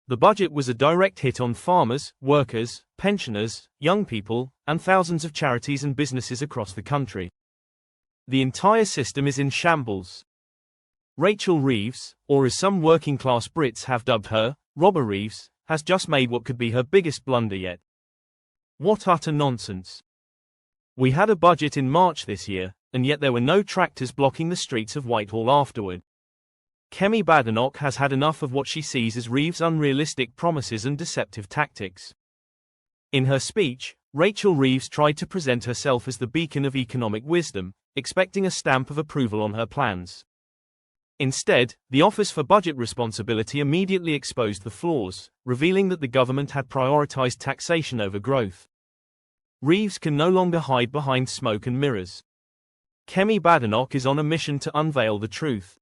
The budget was a direct hit on farmers, workers, pensioners, young people, and thousands of charities and businesses across the country. The entire system is in shambles. Rachel Reeves, or as some working-class Brits have dubbed her, Robber Reeves, has just made what could be her biggest blunder yet. What utter nonsense. We had a budget in March this year, and yet there were no tractors blocking the streets of Whitehall afterward. Kemi Badenoch has had enough of what she sees as Reeves' unrealistic promises and deceptive tactics. In her speech, Rachel Reeves tried to present herself as the beacon of economic wisdom, expecting a stamp of approval on her plans. Instead, the Office for Budget Responsibility immediately exposed the flaws, revealing that the government had prioritized taxation over growth. Reeves can no longer hide behind smoke and mirrors. Kemi Badenoch is on a mission to unveil the truth.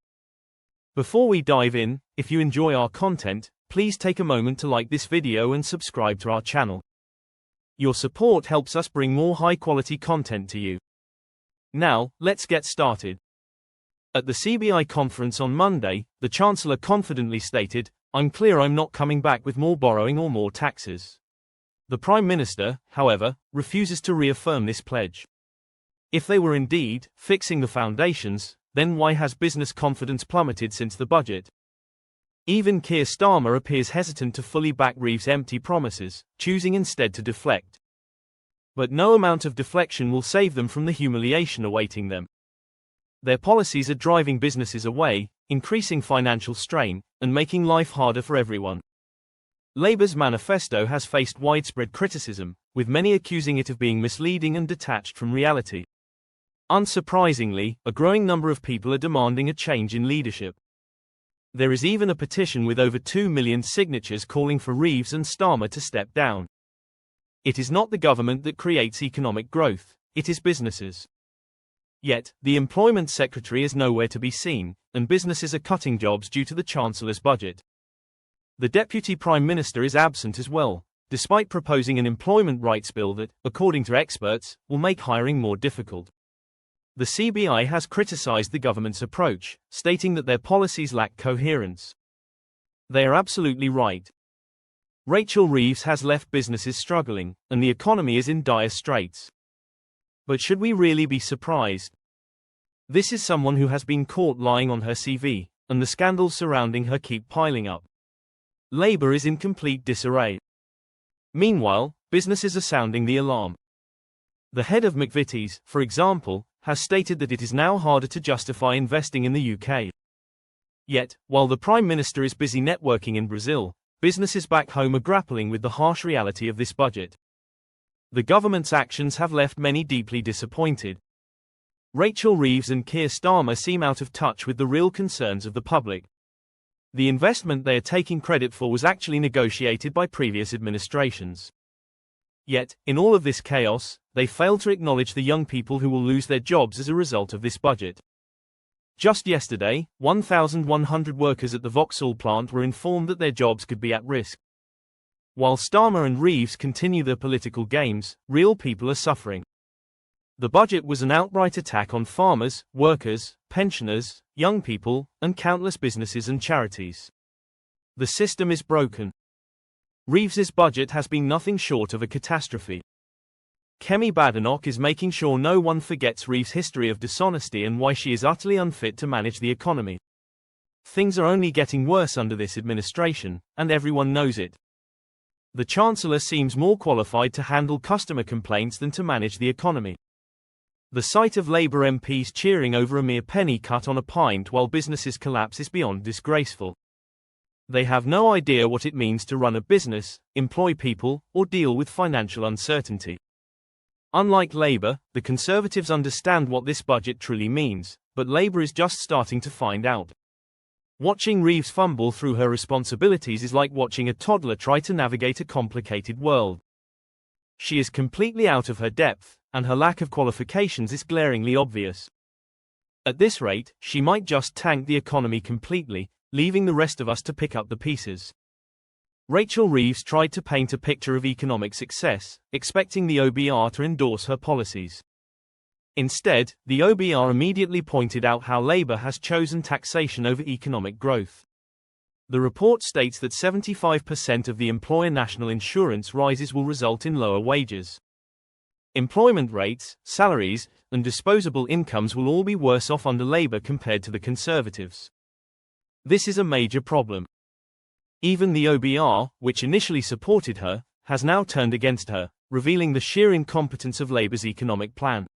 Before we dive in, if you enjoy our content, please take a moment to like this video and subscribe to our channel. Your support helps us bring more high-quality content to you. Now, let's get started. At the CBI conference on Monday, the Chancellor confidently stated, "I'm clear I'm not coming back with more borrowing or more taxes." The Prime Minister, however, refuses to reaffirm this pledge. If they were indeed fixing the foundations, then why has business confidence plummeted since the budget? Even Keir Starmer appears hesitant to fully back Reeves' empty promises, choosing instead to deflect. But no amount of deflection will save them from the humiliation awaiting them. Their policies are driving businesses away, increasing financial strain, and making life harder for everyone. Labour's manifesto has faced widespread criticism, with many accusing it of being misleading and detached from reality. Unsurprisingly, a growing number of people are demanding a change in leadership. There is even a petition with over 2 million signatures calling for Reeves and Starmer to step down. It is not the government that creates economic growth, it is businesses. Yet, the Employment Secretary is nowhere to be seen, and businesses are cutting jobs due to the Chancellor's budget. The Deputy Prime Minister is absent as well, despite proposing an employment rights bill that, according to experts, will make hiring more difficult. The CBI has criticized the government's approach, stating that their policies lack coherence. They are absolutely right. Rachel Reeves has left businesses struggling, and the economy is in dire straits. But should we really be surprised? This is someone who has been caught lying on her CV, and the scandals surrounding her keep piling up. Labour is in complete disarray. Meanwhile, businesses are sounding the alarm. The head of McVitie's, for example, has stated that it is now harder to justify investing in the UK. Yet, while the Prime Minister is busy networking in Brazil, businesses back home are grappling with the harsh reality of this budget. The government's actions have left many deeply disappointed. Rachel Reeves and Keir Starmer seem out of touch with the real concerns of the public. The investment they are taking credit for was actually negotiated by previous administrations. Yet, in all of this chaos, they fail to acknowledge the young people who will lose their jobs as a result of this budget. Just yesterday, 1,100 workers at the Vauxhall plant were informed that their jobs could be at risk. While Starmer and Reeves continue their political games, real people are suffering. The budget was an outright attack on farmers, workers, pensioners, young people, and countless businesses and charities. The system is broken. Reeves's budget has been nothing short of a catastrophe. Kemi Badenoch is making sure no one forgets Reeves' history of dishonesty and why she is utterly unfit to manage the economy. Things are only getting worse under this administration, and everyone knows it. The Chancellor seems more qualified to handle customer complaints than to manage the economy. The sight of Labour MPs cheering over a mere penny cut on a pint while businesses collapse is beyond disgraceful. They have no idea what it means to run a business, employ people, or deal with financial uncertainty. Unlike Labour, the Conservatives understand what this budget truly means, but Labour is just starting to find out. Watching Reeves fumble through her responsibilities is like watching a toddler try to navigate a complicated world. She is completely out of her depth, and her lack of qualifications is glaringly obvious. At this rate, she might just tank the economy completely, leaving the rest of us to pick up the pieces. Rachel Reeves tried to paint a picture of economic success, expecting the OBR to endorse her policies. Instead, the OBR immediately pointed out how Labour has chosen taxation over economic growth. The report states that 75% of the employer national insurance rises will result in lower wages. Employment rates, salaries, and disposable incomes will all be worse off under Labour compared to the Conservatives. This is a major problem. Even the OBR, which initially supported her, has now turned against her, revealing the sheer incompetence of Labour's economic plan.